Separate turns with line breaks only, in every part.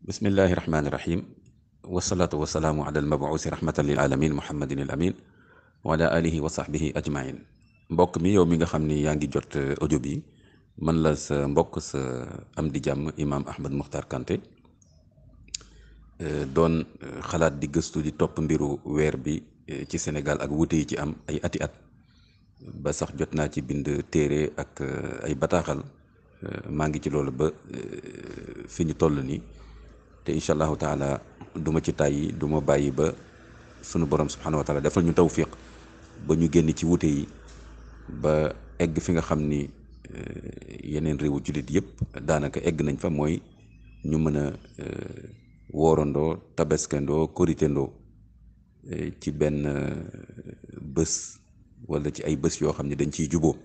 bismillahi rahmaani rahim wasalaatu wasalaamu ala almabuusi rahmatan lil alamin muhammadin al amin wa ala alihi wa sahbihi ajmain mbokk mi yow mi nga xam ni yaa ngi jot audio bi man la sa mbokk sa am di jàmm imaam Ahmed Mokhtar Kanté doon xalaat di gëstu di topp mbiru weer bi ci Sénégal ak wuute yi ci am ay ati at ba sax jot naa ci bind téere ak ay bataaxal maa ngi ci loolu ba fi ñu toll nii te incha allahu taala du ma ci tàyyi du ma bàyyi ba sunu borom subhanahu wa taala defal ñu tawfiq ba ñu génn ci wuute yi ba egg fi nga xam ni yeneen réewu jullit yëpp daanaka egg nañ fa mooy ñu mën a woorandoo tabaskandoo koritendoo ci benn bés wala ci ay bés yoo xam ne dañ ciy juboo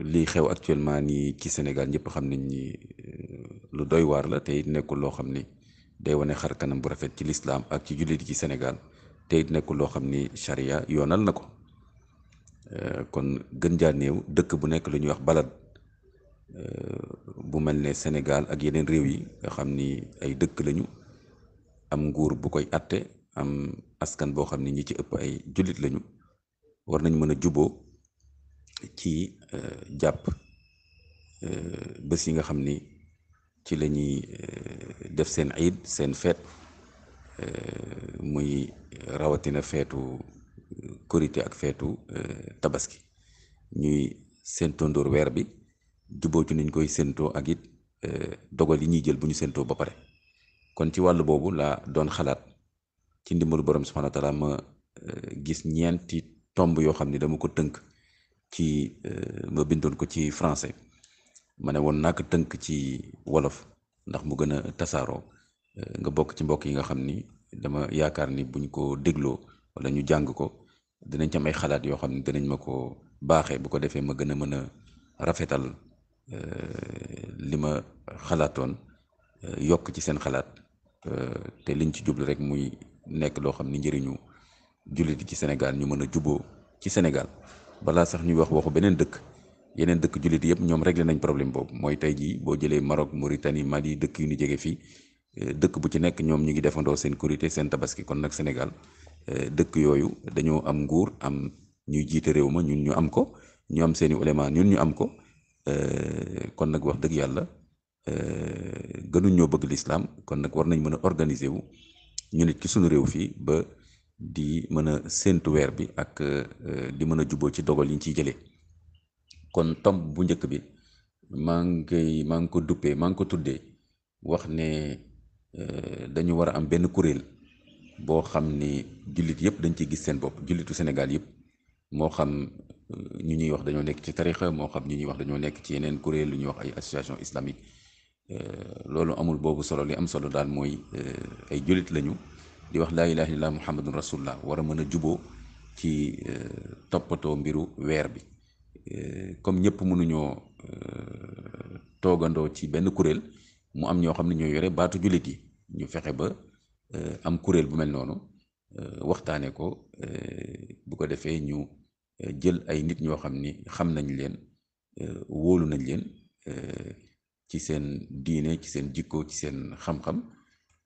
lii xew actuellement nii ci Sénégal ñëpp xam nañ ni lu doy waar la te it nekkul loo xam ni day wane xar kanam bu rafet ci lislaam ak ci jullit yi ci Sénégal te it nekkul loo xam ni charia yoonal na ko kon gën jaa néew dëkk bu nekk lu ñuy wax balad bu mel ne Sénégal ak yeneen réew yi nga xam ni ay dëkk lañu am nguur bu koy atte am askan boo xam ni ñi ci ëpp ay jullit lañu war nañ mën a juboo ci jàpp bés yi nga xam ni ci la ñuy def seen iid seen feet muy rawatina feetu korité ak feetu tabaski ñuy séentoondoor weer bi juboo ci niñ koy séentoo ak it dogal yi ñuy jël bu ñu séentoo ba pare kon ci wàll boobu laa doon xalaat ci ndimbalu borom subhanahu wa taala ma gis ñeenti tomb yoo xam ni dama ko tënk ci ma bindoon ko ci français ma ne woon naa ko tënk ci wolof ndax mu gën a tasaaroo nga bokk ci mbokk yi nga xam ni dama yaakaar ni buñ ko dégloo wala ñu jàng ko dinañ ci am ay xalaat yoo xam ni dinañ ma ko baaxee bu ko defee ma gën a mën a rafetal li ma xalaatoon yokk ci seen xalaat te liñ ci jublu rek muy nekk loo xam ni njëriñu jullit yi ci Sénégal ñu mën a juboo ci Sénégal balaa sax ñuy wax waxu beneen dëkk yeneen dëkk jullit yëpp ñoom réglé nañ problème boobu mooy tey jii boo jëlee Maroc Mauritanie Mali dëkk yu ñu jege fii dëkk bu ci nekk ñoom ñu ngi defandoo seen korité seen tabaski kon nag Sénégal dëkk yooyu dañoo am nguur am ñuy jiite réew ma ñun ñu am ko ñu am seeni ulema ñun ñu am ko kon nag wax dëgg yàlla gënuñ ñoo bëgg lislaam kon nag war nañ mën a organiser wu ñu nit ci suñu réew fii ba di mën a séentu weer bi ak di mën a juboo ci dogal yi ñu ciy jëlee kon tomb bu njëkk bi maa ngi ko duppee maa ngi ko tuddee wax ne dañu war a am benn kuréel boo xam ni jullit yëpp dañ ciy gis seen bopp jullitu Sénégal yëpp moo xam ñu ñuy wax dañoo nekk ci tarixa moo xam ñu ñuy wax dañoo nekk ci yeneen kuréel lu ñuy wax ay association islamique loolu amul boobu solo li am solo daal mooy ay jullit lañu di wax laa ilaha illallah muhammadun rasulullah war a mën a juboo ci toppatoo mbiru weer bi comme ñëpp mënuñoo toogandoo ci benn kuréel mu am ñoo xam ne ñoo yore baatu jullit yi ñu fexe ba am kuréel bu mel noonu waxtaane ko bu ko defee ñu jël ay nit ñoo xam ni xam nañ leen wóolu nañ leen ci seen diine ci seen jikko ci seen xam-xam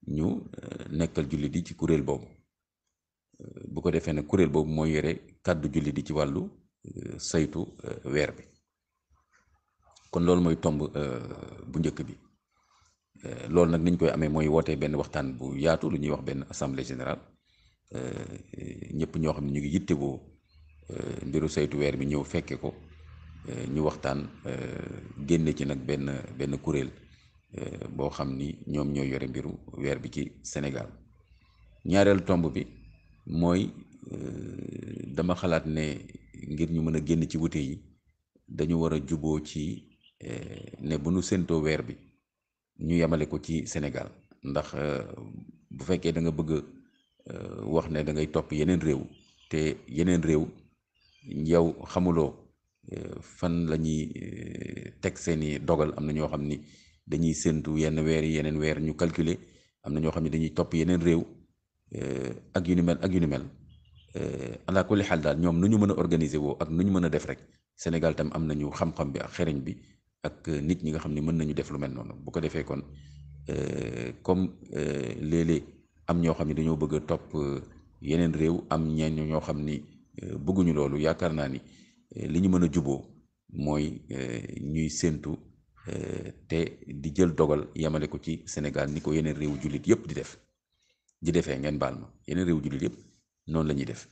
ñu nekkal jullit yi ci kuréel boobu bu ko defee nag kuréel boobu mooy yore kàddu jullit yi ci wàllu saytu weer bi kon loolu mooy tomb bu njëkk bi loolu nag niñ koy amee mooy wootee benn waxtaan bu yaatu lu ñuy wax benn assemblée générale ñëpp ñoo xam ne ñu ngi yittewoo mbiru saytu weer bi ñëw fekke ko ñu waxtaan génne ci nag benn kuréel boo xam ni ñoom ñooy yore mbiru weer bi ci Sénégal ñaareelu tomb bi mooy dama xalaat ne ngir ñu mën a génn ci wute yi dañu war a juboo ci ne bu nu séentoo weer bi ñu yemale ko ci Sénégal ndax bu fekkee da nga bëgg wax ne da ngay topp yeneen réew te yeneen réew yow xamuloo fan la ñuy teg seeni dogal am na ñoo xam ni dañuy séentu yenn weer yi yeneen weer ñu calculer am na ñoo xam ne dañuy topp yeneen réew ak yu ni mel ak yu ni mel ala kulli xaal daal ñoom nu ñu mën a organiser woo ak nu ñu mën a def rek Sénégal tam am nañu xam-xam bi ak xereñ bi ak nit ñi nga xam ne mën nañu def lu mel noonu. Bu ko defee kon comme léeg-léeg am ñoo xam ne dañoo bëgg a topp yeneen réew, am ñenn ñoo xam ni bëgguñu loolu. Yaakaar naa ni li ñu mën a juboo mooy ñuy séentu te di jël dogal yamale ko ci Sénégal ni ko yeneen réewu jullit yépp di defee, ngeen baal ma, yeneen réewu jullit yépp noonu la ñuy def.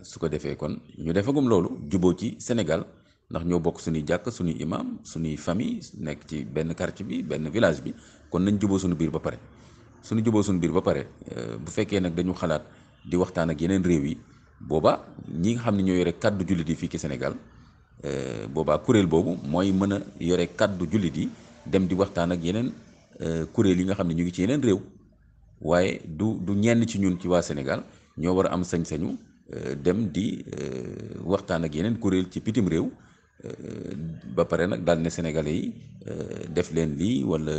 su ko defee kon ñu defagum loolu juboo ci Sénégal, ndax ñoo bokk suñuy jàkk, suñuy imam, suñuy famille nekk ci benn quartier bi, benn village bi. kon nañ juboo suñu biir ba pare. suñu juboo suñu biir ba pare bu fekkee nag dañu xalaat di waxtaan ak yeneen réew yi, booba ñi nga xam ne ñoo yore kàddu jullit yi fii ci Sénégal, boobaa kuréel boobu mooy mën a yore kàddu jullit yi dem di waxtaan ak yeneen kuréel yi nga xam ne ñu ngi ci yeneen réew. waaye du ñenn ci ñun ci waa Sénégal ñoo war a am sañ-sañu dem di waxtaan ak yeneen kuréel ci bitim réew, ba pare nag daal ne sénégalais yi def leen lii wala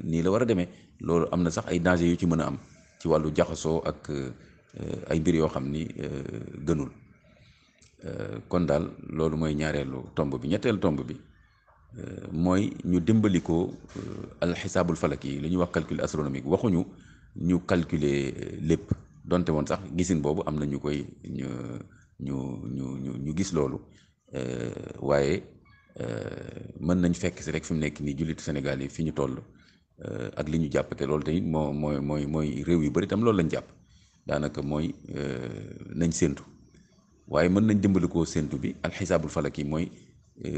nii la war a demee. loolu am na sax ay danger yu ci mën a am ci wàllu jaxasoo ak ay mbir yoo xam ni gënul. kon daal loolu mooy ñaareelu tomb bi. ñetteelu tomb bi mooy ñu dimbali ko alxisaabul falaki yi, li ñuy wax calcul astronomique. waxuñu ñu calculer lépp, donte woon sax gisin boobu am na ñu koy ñu gis loolu, waaye mën nañ fekk si rek fi mu nekk nii jullitu Sénégal yi fi ñu toll ak li ñu jàpp. te loolu tamit mooy réew yu bari tam loolu lañ jàpp daanaka mooy nañ séentu. waaye mën nañ dimbali koo séentu bi alxisaabul falaki mooy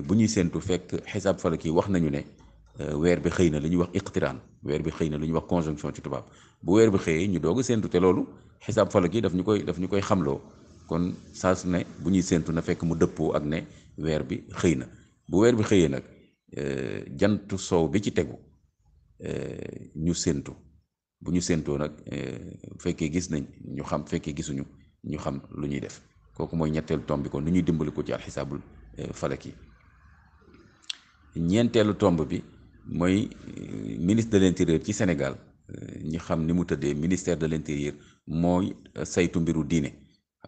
bu ñuy séentu fekk xisaab falaki wax nañu ne weer bi xëy na, li ñuy wax iqtiraan, weer bi xëy na, lu ñuy wax conjonction ci tubaab. bu weer bi xëyee ñu doog a séentu, te loolu xisaab falaki daf ñu koy xamloo. kon saa su ne bu ñuy séentu na fekk mu dëppoo ak ne weer bi xëy na. bu weer bi xëyee nag jantu soow bi ci tegu ñu séentu. bu ñu séentoo nag bu fekkee gis nañ ñu xam, fekkee gisuñu ñu xam lu ñuy def. kooku mooy ñetteelu tomb bi kon nu ñuy dimbali ko ci alxisaabul falaki. ñeenteelu tomb bi mooy ministre de l'intérieur ci Sénégal. ñi xam ni mu tëddee, ministère de l'intérieur mooy saytu mbiru diine.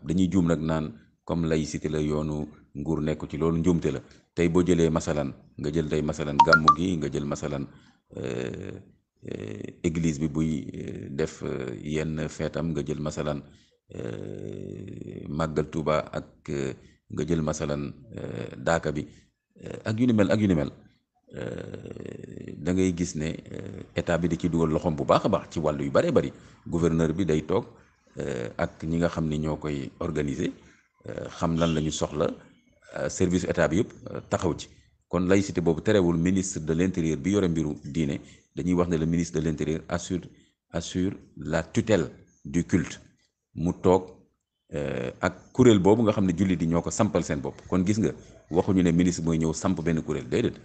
dañuy juum nag naan comme laïcité la, yoonu nguur nekku ci, loolu njuumte la. tey boo jëlee masalan, nga jël tey masalan gàmmu gi, nga jël masalan église bi buy def yenn feetam, nga jël masalan màggal Tuuba, ak nga jël masalan daaka bi ak yu ni mel da ngay gis ne état bi da ciy dugal loxoom bu baax a baax ci wàllu yu bëree bëri. gouverneur bi day toog ak ñi nga xam ni ñoo koy organiser, xam lan la ñu soxla, service état bi yëpp taxaw ci. kon laïcité boobu terewul ministre de l'intérieur bi yore mbiru diine, dañuy wax ne le ministre de l'intérieur assure la tutelle du culte. mu toog ak kuréel boobu nga xam ne jullit yi ñoo ko sampal seen bopp. kon gis nga, waxuñu ne ministre mooy ñëw samp benn kuréel, déedéet.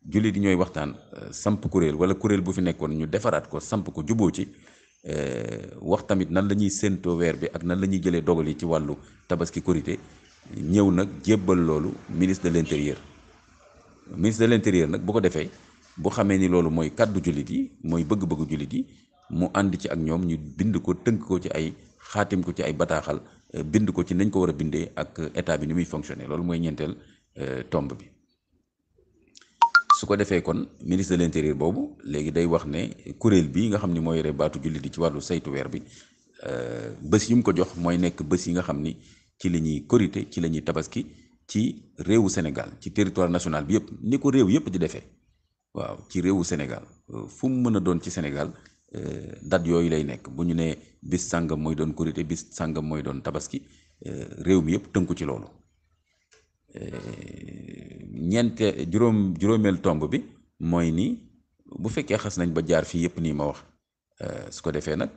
jullit yi ñooy waxtaan samp kuréel, wala kuréel bu fi nekkoon ñu defaraat ko, samp ko, juboo ci, wax tamit nan la ñuy séentoo weer bi ak nan la ñuy jëlee dogal yi ci wàllu tabaski, korité. ñëw nag jébbal loolu ministre de l'intérieur. ministre de l'intérieur nag bu ko defee, bu xamee ni loolu mooy kàddu jullit yi, mooy bëgg-bëggu jullit yi, mu ànd ci ak ñoom, ñu bind ko, tënk ko ci ay xaatim ko ci ay bataaxal, bind ko ci nañ ko war a bindee ak état bi ni muy fonctionner. loolu mooy ñeenteel tomb bi. su ko defee kon ministre de l'intérieur boobu léegi day wax ne kuréel bi nga xam ni moo yore baatu jullit yi ci wàllu saytu weer bi, bés yu mu ko jox mooy nekk bés yi nga xam ni ci la ñuy korité, ci la ñuy tabaski ci réewu Sénégal, ci territoire national bi yëpp, ni ko réew yëpp di defee. waaw, ci réewu Sénégal fu mu mën a doon ci Sénégal date yooyu lay nekk. bu ñu nee bis sàngam mooy doon korité, bis sàngam mooy doon tabaski, réew mi yëpp tënku ci loolu. juróomeel tomb bi mooy ni bu fekkee xas nañ ba jaar fii yëpp nii ma wax, su ko defee nag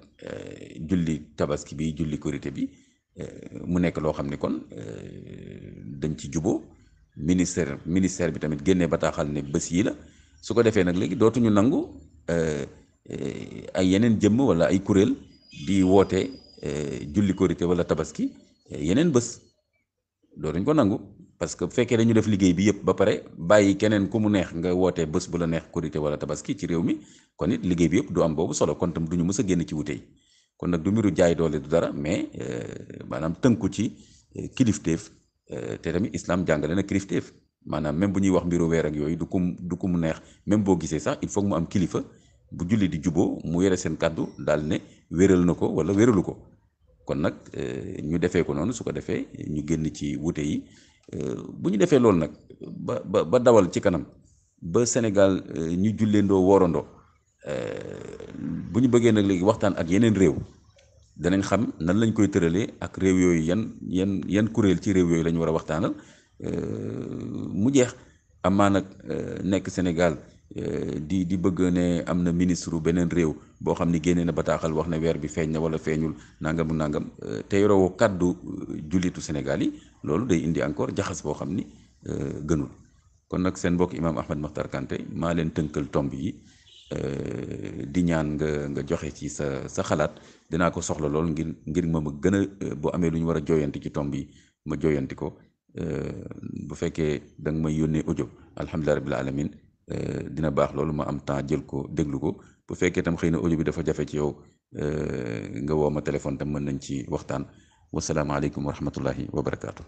julli tabaski bi, julli korité bi, mu nekk loo xam ni kon dañ ci juboo. ministère bi tamit génnee bataaxal ne bés yi la. su ko defee nag léegi dootuñu nangu ay yeneen jëmm wala ay kuréel di woote julli korité wala tabaski yeneen bés, dootuñ ko nangu. parce que bu fekkee dañu def liggéey bi yëpp ba pare bàyyi keneen ku mu neex nga wootee bés bu la neex korité wala tabaski ci réew mi, kon it liggéey bi yëpp du am boobu solo. kon tam duñu mës a génn ci wute yi. kon nag du mbiru jaay doole du dara, mais maanaam tënku ci kilifteef, te tamit islam jàngale na kilifteef. maanaam même bu ñuy wax mbiru weer ak yooyu du ku mu neex même boo gisee sax il faut mu am kilifa bu julli di juboo mu yore seen kàddu daal ne wéral na ko wala wéralu ko kon nag ñu defee ko noonu su ko defee ñu génn ci wute yi bu ñu defee loolu nag ba dawal ci kanam ba Sénégal ñu julleendoo woorandoo bu ñu bëggee nag léegi waxtaan ak yeneen réew danañ xam nan lañ koy tëralee ak réew yooyu yan kuréel ci réew yooyu la ñu war a waxtaanal mu jeex amaa nag nekk Sénégal di bëgg ne am na ministre beneen réew boo xam ni génnee na bataaxal wax ne weer bi feeñ na wala feeñul nangamu nangam te yoroo kàddu jullitu Sénégal yi loolu day indi encore jaxas boo xam ni gënul kon nag seen mbokk imaam Ahmed Makhtar Kanté maa leen tënkal tomb yi di ñaan nga joxe ci sa xalaat dinaa ko soxla lool ngir ma gën a boo amee lu ñu war a jooyanti ci tomb yi ma jooyanti ko bu fekkee da nga may yónnee audio alhamdulilah rabbil alamin dina baax loolu ma am temps jël ko déglu ko bu fekkee tam xëy na audio bi dafa jafe ci yow nga woo ma téléphone tam mën nañ ci waxtaan wasalaamaaleykum wa rahmatullahi wa barakaatu.